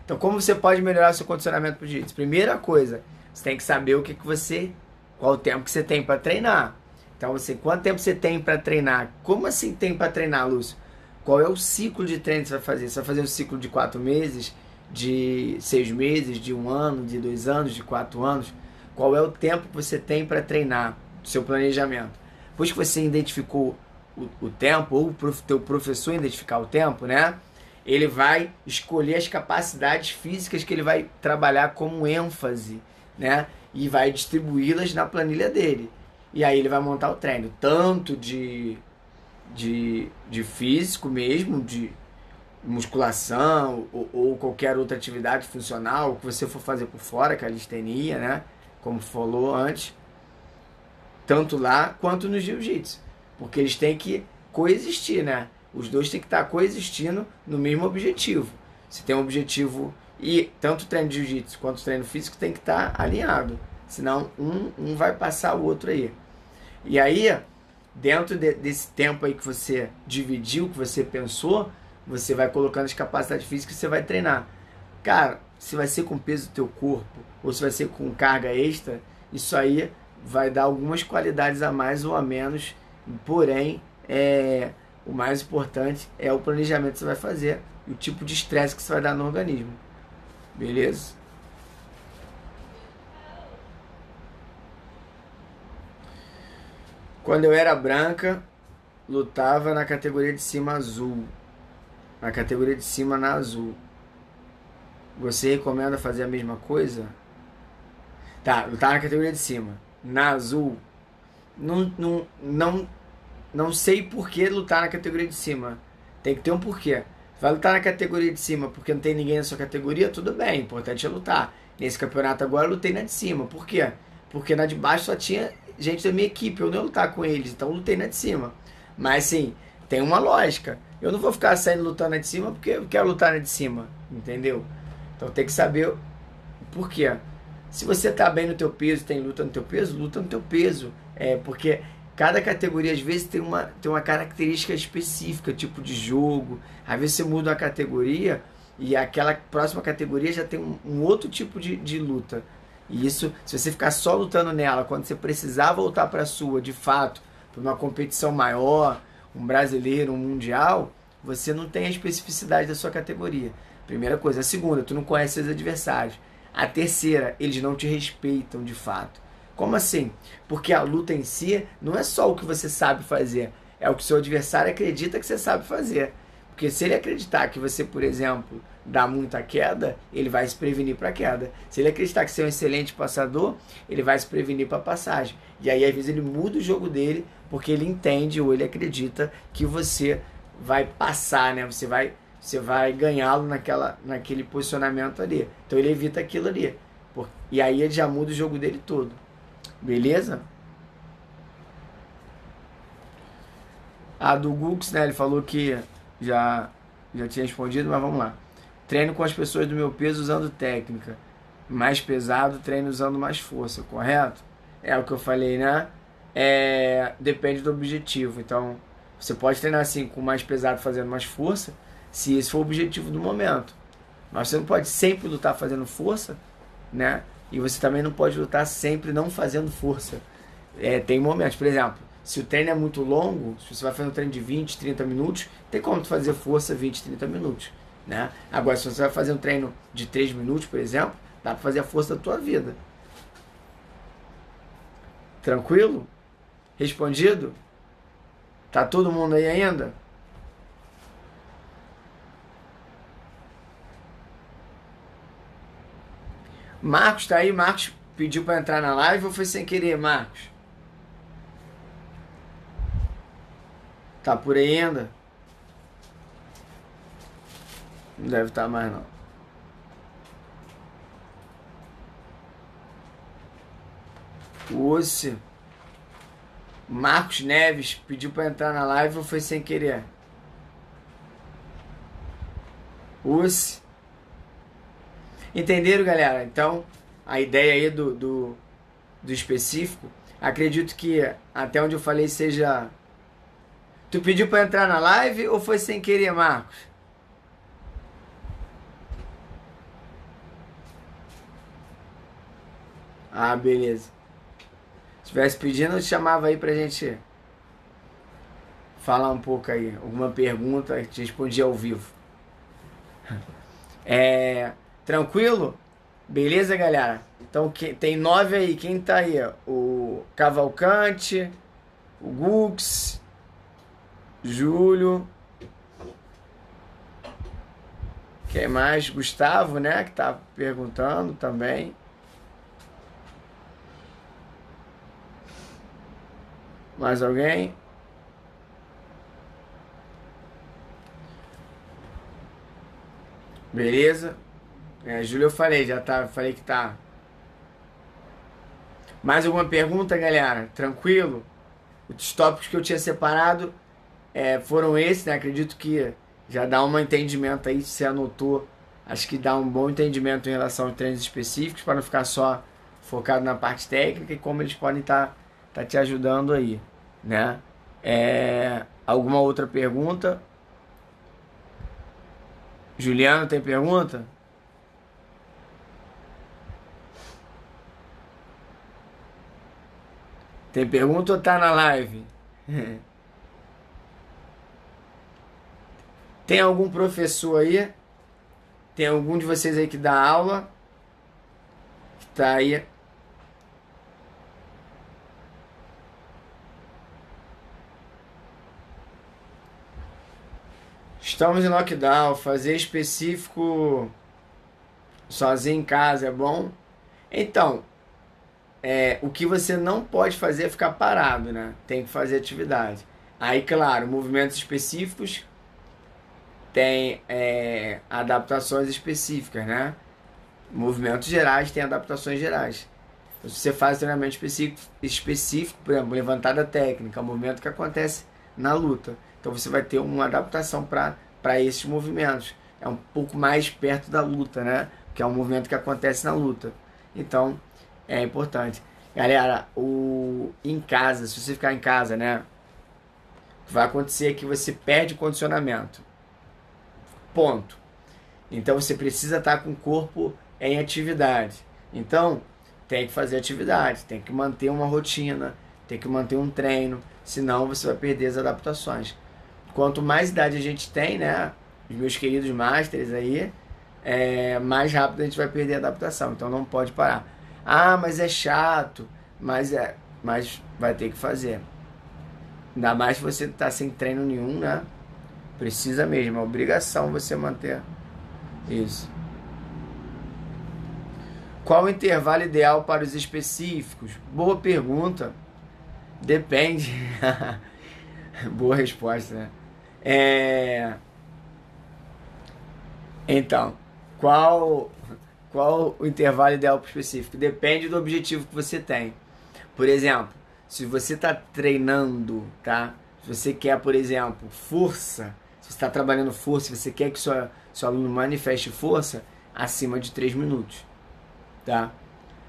Speaker 1: Então, como você pode melhorar seu condicionamento para o jiu-jitsu? Primeira coisa, você tem que saber qual o tempo que você tem para treinar. Então, quanto tempo você tem para treinar? Como assim tem para treinar, Lúcio? Qual é o ciclo de treino que você vai fazer? Você vai fazer um ciclo de 4 meses, de 6 meses, de 1 ano, de 2 anos, de 4 anos? Qual é o tempo que você tem para treinar? Seu planejamento. Depois que você identificou o tempo, ou o teu professor identificar o tempo, né? Ele vai escolher as capacidades físicas que ele vai trabalhar como ênfase, né? E vai distribuí-las na planilha dele. E aí ele vai montar o treino, tanto de físico mesmo, de musculação ou qualquer outra atividade funcional que você for fazer por fora, calistenia, né? Como falou antes, tanto lá quanto no jiu-jitsu. Porque eles têm que coexistir, né? Os dois têm que estar coexistindo no mesmo objetivo. Se tem um objetivo, e tanto o treino de jiu-jitsu quanto o treino físico tem que estar alinhado. Senão um vai passar o outro aí. E aí, dentro desse tempo aí que você dividiu, que você pensou, você vai colocando as capacidades físicas e você vai treinar. Cara, se vai ser com peso do teu corpo ou se vai ser com carga extra, isso aí vai dar algumas qualidades a mais ou a menos. Porém, o mais importante é o planejamento que você vai fazer e o tipo de estresse que você vai dar no organismo. Beleza? Quando eu era branca, lutava na categoria de cima azul. Na categoria de cima na azul. Você recomenda fazer a mesma coisa? Tá, lutar na categoria de cima. Na azul. Não sei por que lutar na categoria de cima. Tem que ter um porquê. Vai lutar na categoria de cima porque não tem ninguém na sua categoria, tudo bem, o importante é lutar. Nesse campeonato agora eu lutei na de cima. Por quê? Porque na de baixo só tinha gente da minha equipe, eu não ia lutar com eles, então eu lutei na de cima. Mas assim, tem uma lógica. Eu não vou ficar saindo lutando na de cima porque eu quero lutar na de cima, entendeu? Então tem que saber por quê. Se você tá bem no teu peso, tem luta no teu peso, luta no teu peso. Porque cada categoria às vezes tem uma característica específica, tipo de jogo. Às vezes você muda uma categoria e aquela próxima categoria já tem um outro tipo de luta. E isso, se você ficar só lutando nela, quando você precisar voltar para a sua, de fato, para uma competição maior, um brasileiro, um mundial, você não tem a especificidade da sua categoria. Primeira coisa. A segunda, tu não conhece seus adversários. A terceira, eles não te respeitam de fato. Como assim? Porque a luta em si não é só o que você sabe fazer, é o que seu adversário acredita que você sabe fazer. Porque se ele acreditar que você, por exemplo, dá muita queda, ele vai se prevenir para queda. Se ele acreditar que você é um excelente passador, ele vai se prevenir para passagem. E aí, às vezes, ele muda o jogo dele porque ele entende ou ele acredita que você vai passar, né? Você vai ganhá-lo naquele posicionamento ali. Então ele evita aquilo ali. E aí ele já muda o jogo dele todo. Beleza? A do Gux, né? Ele falou que já tinha respondido, mas vamos lá. Treino com as pessoas do meu peso usando técnica. Mais pesado, treino usando mais força, correto? É o que eu falei, né? Depende do objetivo. Então, você pode treinar assim com mais pesado fazendo mais força, se esse for o objetivo do momento. Mas você não pode sempre lutar fazendo força, né? E você também não pode lutar sempre não fazendo força. Tem momentos, por exemplo, se o treino é muito longo, se você vai fazer um treino de 20, 30 minutos, tem como tu fazer força 20, 30 minutos, né? Agora, se você vai fazer um treino de 3 minutos, por exemplo, dá pra fazer a força da tua vida. Tranquilo? Respondido? Tá todo mundo aí ainda? Marcos tá aí? Marcos pediu pra entrar na live ou foi sem querer, Marcos? Tá por aí ainda? Não deve estar mais não. Osse. Marcos Neves pediu pra entrar na live ou foi sem querer? Osse. Entenderam, galera? Então, a ideia aí do específico, acredito que até onde eu falei seja... Tu pediu pra entrar na live ou foi sem querer, Marcos? Ah, beleza. Se tivesse pedindo, eu te chamava aí pra gente falar um pouco aí. Alguma pergunta, a gente respondia ao vivo. Tranquilo? Beleza, galera? Então tem 9 aí. Quem tá aí? O Cavalcante, o Gux, Júlio. Quem mais? Gustavo, né? Que tá perguntando também. Mais alguém? Beleza? Júlio, eu falei, falei que tá. Mais alguma pergunta, galera? Tranquilo? Os tópicos que eu tinha separado foram esses, né? Acredito que já dá um entendimento aí, se você anotou. Acho que dá um bom entendimento em relação aos treinos específicos, para não ficar só focado na parte técnica e como eles podem estar te ajudando aí, né? Alguma outra pergunta? Juliano, tem pergunta? Tem pergunta ou tá na live? Tem algum professor aí? Tem algum de vocês aí que dá aula? Que tá aí? Estamos em lockdown. Fazer específico sozinho em casa é bom? Então, o que você não pode fazer é ficar parado, né? Tem que fazer atividade. Aí, claro, movimentos específicos tem adaptações específicas, né? Movimentos gerais têm adaptações gerais. Então, se você faz treinamento específico, por exemplo, levantada técnica, movimento que acontece na luta. Então você vai ter uma adaptação para esses movimentos. É um pouco mais perto da luta, né? Que é um movimento que acontece na luta. Então, é importante. Galera, em casa, se você ficar em casa, né? O que vai acontecer é que você perde condicionamento. Ponto. Então você precisa estar com o corpo em atividade. Então, tem que fazer atividade, tem que manter uma rotina, tem que manter um treino, senão você vai perder as adaptações. Quanto mais idade a gente tem, né? Os meus queridos masters aí, mais rápido a gente vai perder a adaptação. Então não pode parar. Ah, mas é chato. Mas vai ter que fazer. Ainda mais se você tá sem treino nenhum, né? Precisa mesmo, é obrigação você manter isso. Qual o intervalo ideal para os específicos? Boa pergunta. Depende. Boa resposta, né? Então, qual o intervalo ideal para o específico? Depende do objetivo que você tem. Por exemplo, se você está treinando, tá? Se você quer, por exemplo, força, se você está trabalhando força, se você quer que seu aluno manifeste força, acima de 3 minutos, tá?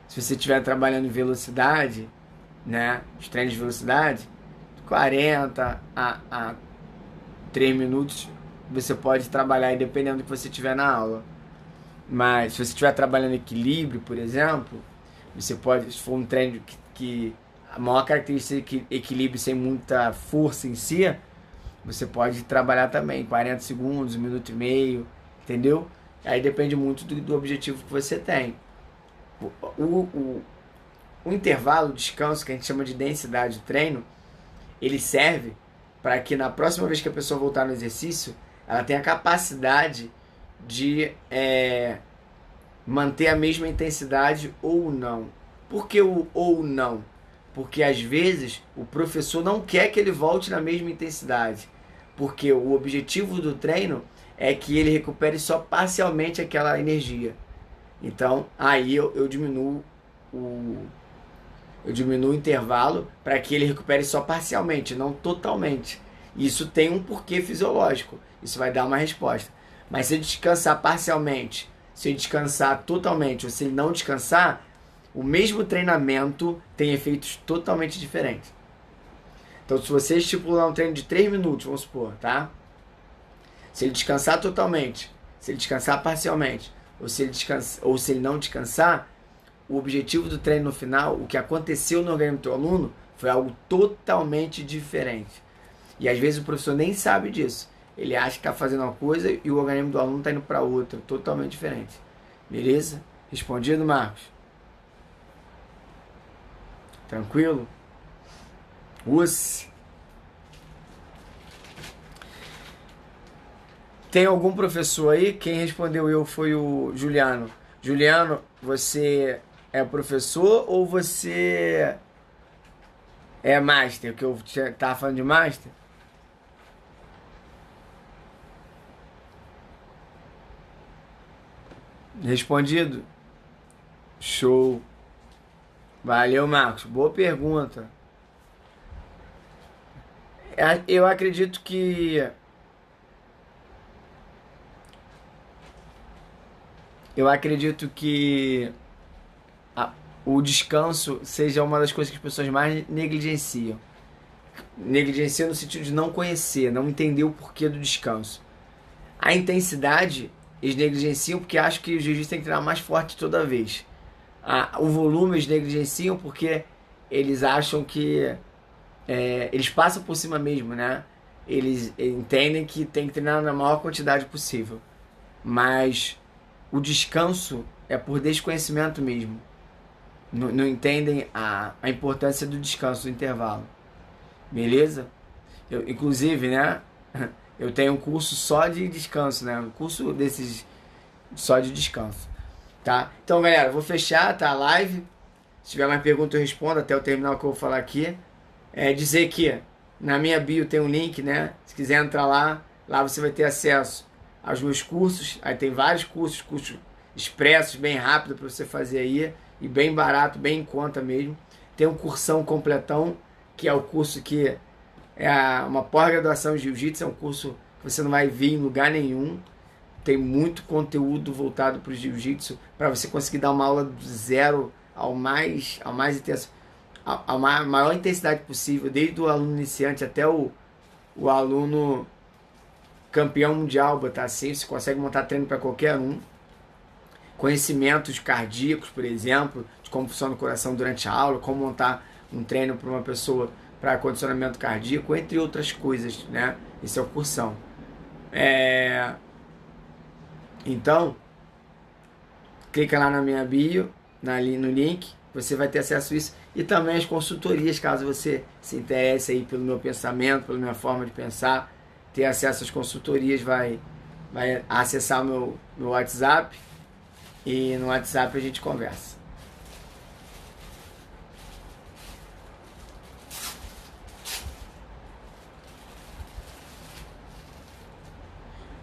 Speaker 1: Se você estiver trabalhando em velocidade, né? Os treinos de velocidade, 40 a 3 minutos você pode trabalhar aí dependendo do que você tiver na aula. Mas se você estiver trabalhando equilíbrio, por exemplo, você pode, se for um treino que a maior característica é equilíbrio sem muita força em si, você pode trabalhar também 40 segundos, 1,5 minutos, entendeu? Aí depende muito do objetivo que você tem. O intervalo, o descanso, que a gente chama de densidade do treino, ele serve para que na próxima vez que a pessoa voltar no exercício, ela tenha a capacidade de manter a mesma intensidade ou não. Por que o ou não? Porque às vezes o professor não quer que ele volte na mesma intensidade. Porque o objetivo do treino é que ele recupere só parcialmente aquela energia. Então aí eu diminuo o intervalo para que ele recupere só parcialmente, não totalmente. Isso tem um porquê fisiológico. Isso vai dar uma resposta. Mas se ele descansar parcialmente, se ele descansar totalmente ou se ele não descansar, o mesmo treinamento tem efeitos totalmente diferentes. Então, se você estipular um treino de 3 minutos, vamos supor, tá? Se ele descansar totalmente, se ele descansar parcialmente, ou se ele não descansar, o objetivo do treino no final, o que aconteceu no organismo do teu aluno, foi algo totalmente diferente. E às vezes o professor nem sabe disso. Ele acha que está fazendo uma coisa e o organismo do aluno está indo para outra, totalmente diferente. Beleza? Respondido, Marcos? Tranquilo? Tem algum professor aí? Quem respondeu foi o Juliano. Juliano, você é professor ou você é master? Que eu tava falando de master? Respondido? Show. Valeu, Marcos. Boa pergunta. Eu acredito que o descanso seja uma das coisas que as pessoas mais negligenciam. Negligenciam no sentido de não conhecer, não entender o porquê do descanso. A intensidade eles negligenciam porque acham que o jiu-jitsu tem que treinar mais forte toda vez. O volume eles negligenciam porque eles acham que eles passam por cima mesmo, né? Eles entendem que tem que treinar na maior quantidade possível. Mas o descanso é por desconhecimento mesmo. Não entendem a importância do descanso, do intervalo. Beleza? Inclusive, né? Eu tenho um curso só de descanso, né? Um curso desses só de descanso. Tá? Então, galera, vou fechar, tá? A live. Se tiver mais perguntas, eu respondo até eu terminar o que eu vou falar aqui. Dizer que na minha bio tem um link, né? Se quiser entrar lá, você vai ter acesso aos meus cursos. Aí tem vários cursos expressos, bem rápido para você fazer aí, e bem barato, bem em conta mesmo. Tem um cursão completão, que é o curso que é uma pós-graduação em Jiu-Jitsu, é um curso que você não vai ver em lugar nenhum. Tem muito conteúdo voltado para o Jiu-Jitsu, para você conseguir dar uma aula do zero ao mais intenso, a maior intensidade possível, desde o aluno iniciante até o aluno campeão mundial, botar assim. Você consegue montar treino para qualquer um. Conhecimentos cardíacos, por exemplo, de como funciona o coração durante a aula, como montar um treino para uma pessoa para condicionamento cardíaco, entre outras coisas, né? Esse é o cursão. Então, clica lá na minha bio, no link, você vai ter acesso a isso, e também as consultorias, caso você se interesse aí pelo meu pensamento, pela minha forma de pensar, ter acesso às consultorias, vai acessar o meu WhatsApp, e no WhatsApp a gente conversa.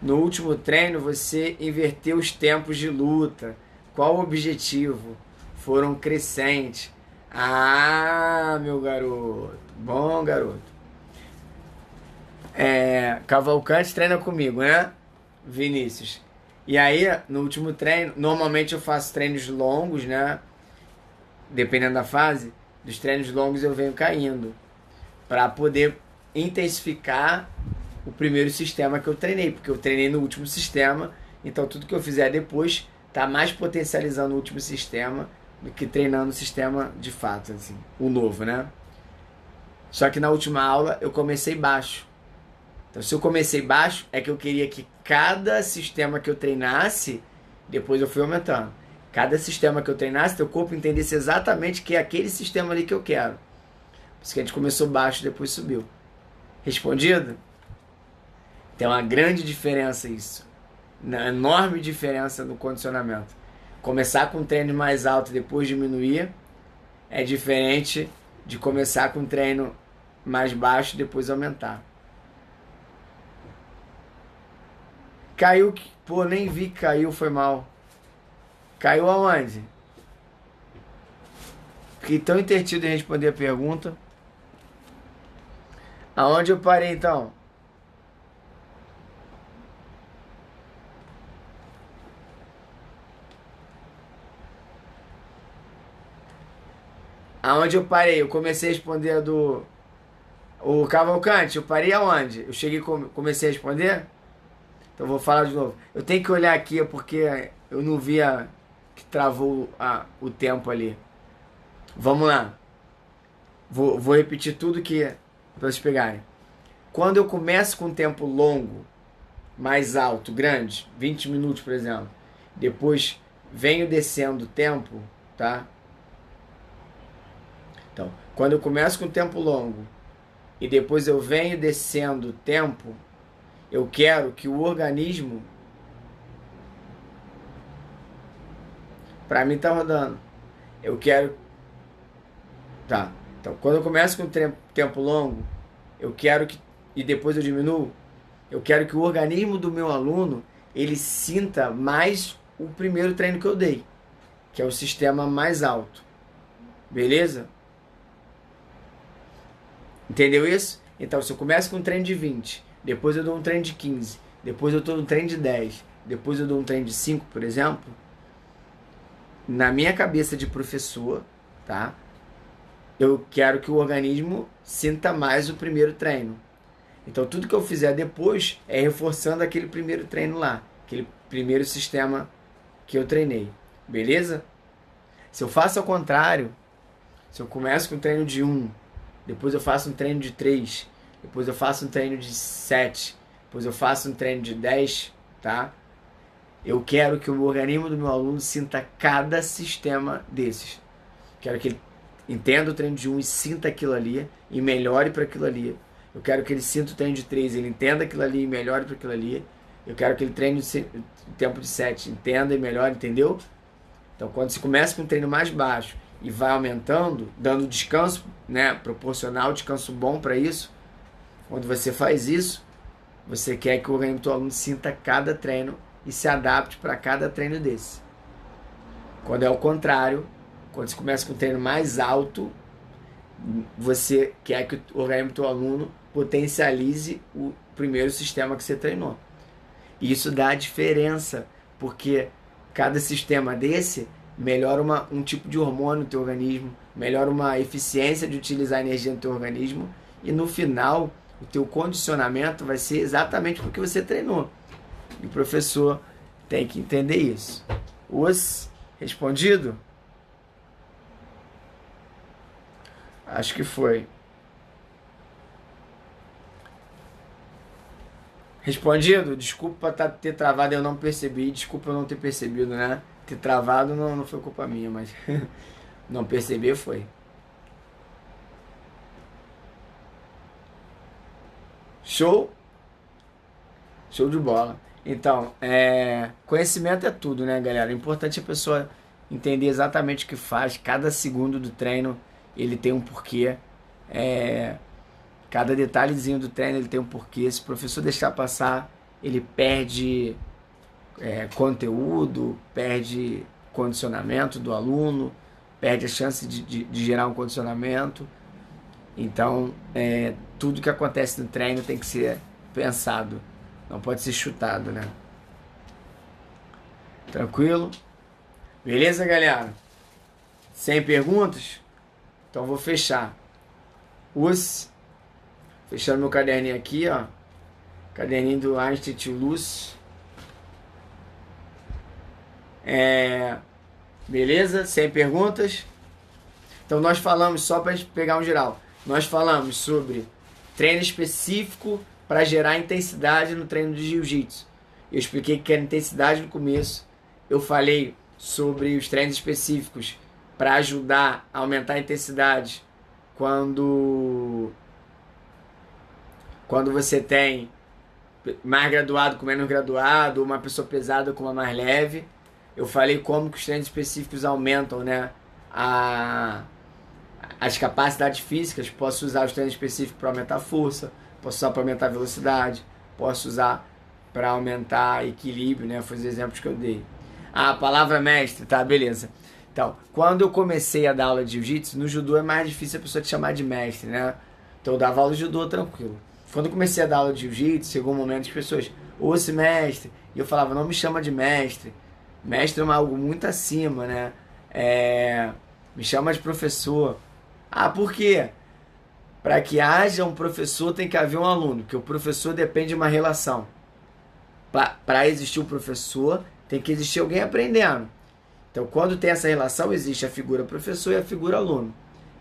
Speaker 1: No último treino você inverteu os tempos de luta. Qual o objetivo? Foram crescentes. Ah, meu garoto. Bom, garoto. Cavalcante treina comigo, né? Vinícius. E aí, no último treino, normalmente eu faço treinos longos, né? Dependendo da fase, dos treinos longos eu venho caindo, para poder intensificar o primeiro sistema que eu treinei, porque eu treinei no último sistema, então tudo que eu fizer depois tá mais potencializando o último sistema do que treinando o sistema de fato, assim, o novo, né? Só que na última aula eu comecei baixo. Então, se eu comecei baixo, é que eu queria que cada sistema que eu treinasse, depois eu fui aumentando. Cada sistema que eu treinasse, teu corpo entendesse exatamente que é aquele sistema ali que eu quero. Por isso que a gente começou baixo, depois subiu. Respondido? Tem uma grande diferença isso. Uma enorme diferença no condicionamento. Começar com um treino mais alto e depois diminuir é diferente de começar com um treino mais baixo e depois aumentar. Caiu, pô, nem vi que caiu, foi mal. Caiu aonde? Fiquei tão entretido em responder a pergunta. Aonde eu parei então? Aonde eu parei? Eu comecei a responder o Cavalcante. Eu parei aonde? Eu cheguei comecei a responder? Então vou falar de novo. Eu tenho que olhar aqui porque eu não via que travou o tempo ali. Vamos lá. Vou repetir tudo que para vocês pegarem. Quando eu começo com um tempo longo, mais alto, grande, 20 minutos, por exemplo, depois venho descendo o tempo, tá? Então, quando eu começo com um tempo longo e depois eu venho descendo o tempo, eu quero que o organismo, para mim tá rodando, eu quero, tá, então quando eu começo com tempo longo, eu quero que, e depois eu diminuo, eu quero que o organismo do meu aluno, ele sinta mais o primeiro treino que eu dei, que é o sistema mais alto, beleza? Entendeu isso? Então, se eu começo com um treino de 20, depois eu dou um treino de 15, depois eu dou um treino de 10, depois eu dou um treino de 5, por exemplo, na minha cabeça de professor, tá? Eu quero que o organismo sinta mais o primeiro treino. Então, tudo que eu fizer depois é reforçando aquele primeiro treino lá, aquele primeiro sistema que eu treinei, beleza? Se eu faço ao contrário, se eu começo com um treino de 1, depois eu faço um treino de 3, depois eu faço um treino de 7, depois eu faço um treino de 10, tá? Eu quero que o organismo do meu aluno sinta cada sistema desses. Quero que ele entenda o treino de 1 e sinta aquilo ali e melhore para aquilo ali. Eu quero que ele sinta o treino de 3, ele entenda aquilo ali e melhore para aquilo ali. Eu quero que ele treine o tempo de 7, entenda e melhore, entendeu? Então, quando você começa com um treino mais baixo e vai aumentando, dando descanso, né, proporcional, descanso bom para isso, quando você faz isso, Você quer que o organismo do teu aluno sinta cada treino e se adapte para cada treino desse. Quando é o contrário, quando você começa com um treino mais alto, você quer que o organismo do teu aluno potencialize o primeiro sistema que você treinou. E isso dá diferença, porque cada sistema desse melhora um tipo de hormônio no teu organismo, melhora uma eficiência de utilizar a energia no teu organismo, e no final o teu condicionamento vai ser exatamente porque você treinou. E o professor tem que entender isso. Respondido? Acho que foi. Respondido? Desculpa ter travado, eu não percebi. Desculpa eu não ter percebido, né? Ter travado não foi culpa minha, mas não perceber foi. Show? Show de bola. Então, conhecimento é tudo, né, galera? O importante é a pessoa entender exatamente o que faz. Cada segundo do treino, ele tem um porquê. Cada detalhezinho do treino, ele tem um porquê. Se o professor deixar passar, ele perde conteúdo, perde condicionamento do aluno, perde a chance de gerar um condicionamento. Então, tudo que acontece no treino tem que ser pensado, não pode ser chutado, né? Tranquilo? Beleza, galera? Sem perguntas? Então vou fechar. Fechando meu caderninho aqui, ó. Caderninho do Einstein to Luz. Beleza? Sem perguntas? Então nós falamos, só para pegar um geral, nós falamos sobre treino específico para gerar intensidade no treino de jiu-jitsu. Eu expliquei que era intensidade no começo. Eu falei sobre os treinos específicos para ajudar a aumentar a intensidade quando você tem mais graduado com menos graduado, uma pessoa pesada com uma mais leve. Eu falei como que os treinos específicos aumentam, né, as capacidades físicas. Posso usar os treinos específicos para aumentar a força, posso usar para aumentar a velocidade, posso usar para aumentar equilíbrio, né? Foi os exemplos que eu dei. A palavra mestre, tá, beleza. Então, quando eu comecei a dar aula de jiu-jitsu, no judô é mais difícil a pessoa te chamar de mestre, né? Então eu dava aula de judô tranquilo. Quando eu comecei a dar aula de jiu-jitsu, chegou um momento que as pessoas, esse mestre, e eu falava, não me chama de mestre. Mestre é algo muito acima, né? Me chama de professor. Ah, por quê? Para que haja um professor tem que haver um aluno, porque o professor depende de uma relação. Para existir o professor, tem que existir alguém aprendendo. Então, quando tem essa relação, existe a figura professor e a figura aluno.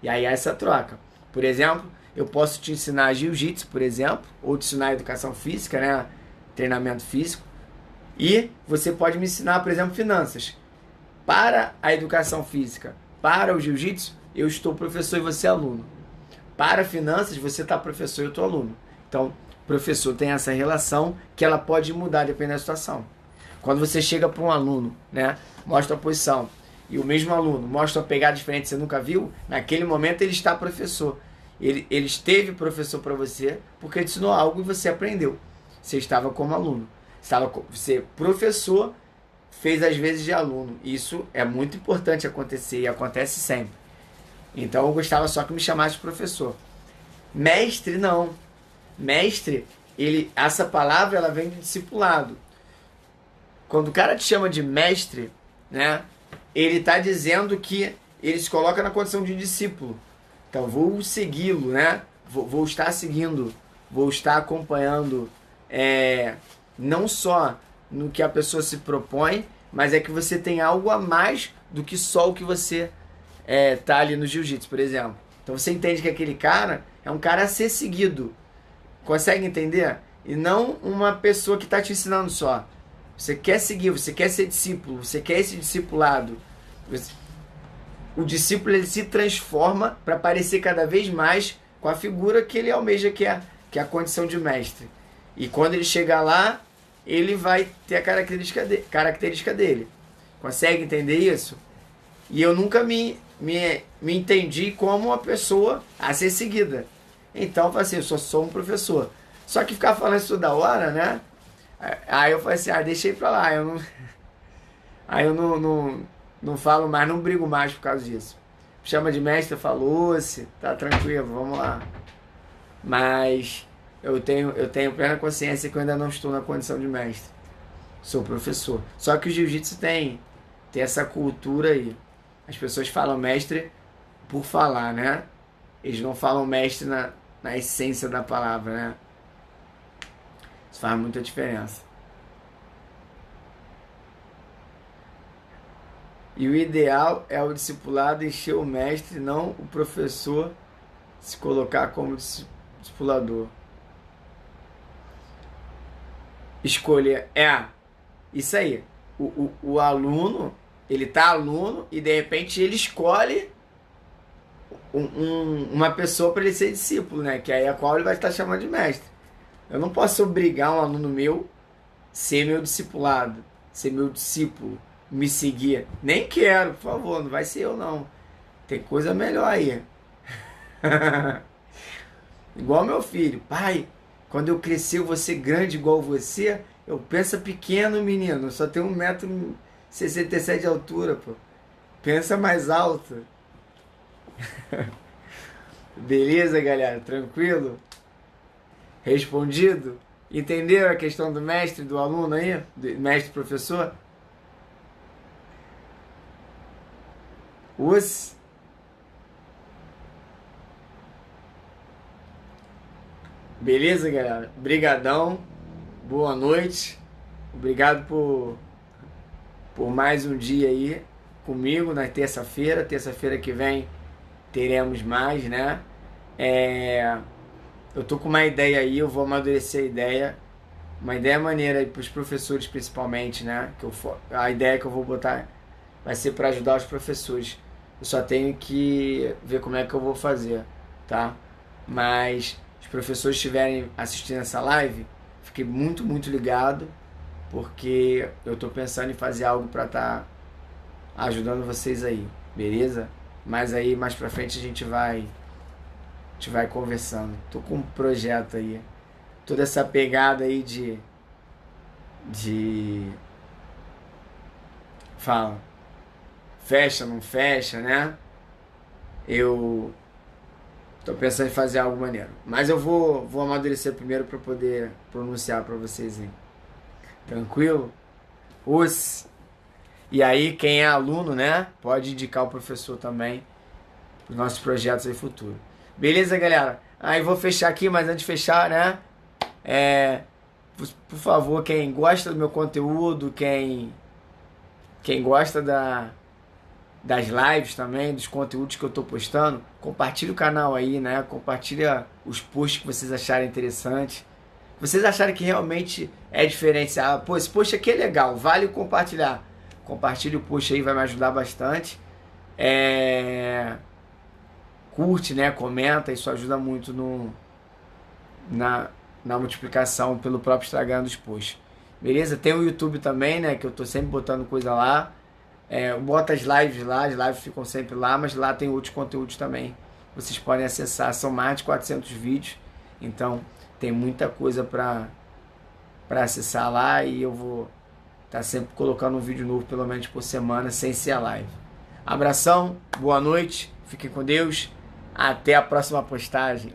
Speaker 1: E aí há essa troca. Por exemplo, eu posso te ensinar jiu-jitsu, por exemplo, ou te ensinar educação física, né? Treinamento físico. E você pode me ensinar, por exemplo, finanças. Para a educação física, para o jiu-jitsu, eu estou professor e você é aluno. Para finanças, você está professor e eu estou aluno. Então, professor tem essa relação que ela pode mudar dependendo da situação. Quando você chega para um aluno, né, mostra a posição, e o mesmo aluno mostra uma pegada diferente que você nunca viu, naquele momento ele está professor. Ele esteve professor para você porque ele ensinou algo e você aprendeu. Você estava como aluno. Você, professor, fez as vezes de aluno. Isso é muito importante acontecer e acontece sempre. Então eu gostava só que me chamasse de professor. Mestre, não. Mestre, essa palavra ela vem de discipulado. Quando o cara te chama de mestre, né, ele está dizendo que ele se coloca na condição de discípulo. Então vou segui-lo, né? Vou estar seguindo, vou estar acompanhando, não só no que a pessoa se propõe, mas é que você tem algo a mais do que só o que você tá ali no jiu-jitsu, por exemplo. Então você entende que aquele cara é um cara a ser seguido. Consegue entender? E não uma pessoa que está te ensinando só. Você quer seguir, você quer ser discípulo, você quer esse discipulado. O discípulo ele se transforma para parecer cada vez mais com a figura que ele almeja, que é a condição de mestre. E quando ele chegar lá, ele vai ter a característica dele. Consegue entender isso? E eu nunca me entendi como uma pessoa a ser seguida. Então, assim, eu só sou um professor. Só que ficar falando isso toda hora, né? Aí eu falei assim, deixei pra lá, aí eu não falo mais, não brigo mais por causa disso. Chama de mestre, falou-se, tá tranquilo, vamos lá. Mas eu tenho plena consciência que eu ainda não estou na condição de mestre. Sou professor. Só que o jiu-jitsu tem essa cultura aí. As pessoas falam mestre por falar, né? Eles não falam mestre na essência da palavra, né? Isso faz muita diferença. E o ideal é o discipulado encher o mestre, não o professor se colocar como discipulador. Escolher. Isso aí. O aluno, ele tá aluno e de repente ele escolhe uma pessoa para ele ser discípulo, né? Que aí a qual ele vai estar chamando de mestre. Eu não posso obrigar um aluno meu a ser meu discipulado, ser meu discípulo, me seguir. Nem quero, por favor, não vai ser eu não. Tem coisa melhor aí. Igual meu filho. Pai, quando eu crescer eu vou ser grande igual você. Eu penso pequeno, menino. Eu só tenho 1,67 m de altura, pô. Pensa mais alto. Beleza, galera? Tranquilo? Respondido? Entenderam a questão do mestre, do aluno aí? Do mestre, professor? Beleza, galera? Brigadão. Boa noite. Obrigado por mais um dia aí comigo na terça-feira. Terça-feira que vem teremos mais, né? Eu tô com uma ideia aí, eu vou amadurecer a ideia. Uma ideia maneira aí pros professores principalmente, né? A ideia que eu vou botar vai ser para ajudar os professores. Eu só tenho que ver como é que eu vou fazer, tá? Mas os professores estiverem assistindo essa live, fiquei muito, muito ligado, porque eu tô pensando em fazer algo para estar ajudando vocês aí, beleza? Mas aí mais pra frente a gente vai conversando. Tô com um projeto aí, toda essa pegada aí de fala, fecha, não fecha, né? Eu tô pensando em fazer algo maneiro. Mas eu vou amadurecer primeiro para poder pronunciar para vocês aí. Tranquilo? E aí, quem é aluno, né? Pode indicar o professor também para os nossos projetos aí futuro. Beleza, galera? Aí vou fechar aqui, mas antes de fechar, né? Por favor, quem gosta do meu conteúdo, quem gosta das lives também, dos conteúdos que eu tô postando, compartilha o canal aí, né? Compartilha os posts que vocês acharem interessantes. Vocês acharem que realmente é diferenciado. Pô, esse post aqui é legal, vale compartilhar. Compartilha o post aí, vai me ajudar bastante. Curte, né? Comenta, isso ajuda muito na multiplicação pelo próprio Instagram dos posts. Beleza? Tem o YouTube também, né? Que eu tô sempre botando coisa lá. Eu boto as lives lá, as lives ficam sempre lá, mas lá tem outros conteúdos também. Vocês podem acessar, são mais de 400 vídeos, então tem muita coisa para acessar lá e eu vou estar sempre colocando um vídeo novo, pelo menos por semana, sem ser a live. Abração, boa noite, fiquem com Deus, até a próxima postagem.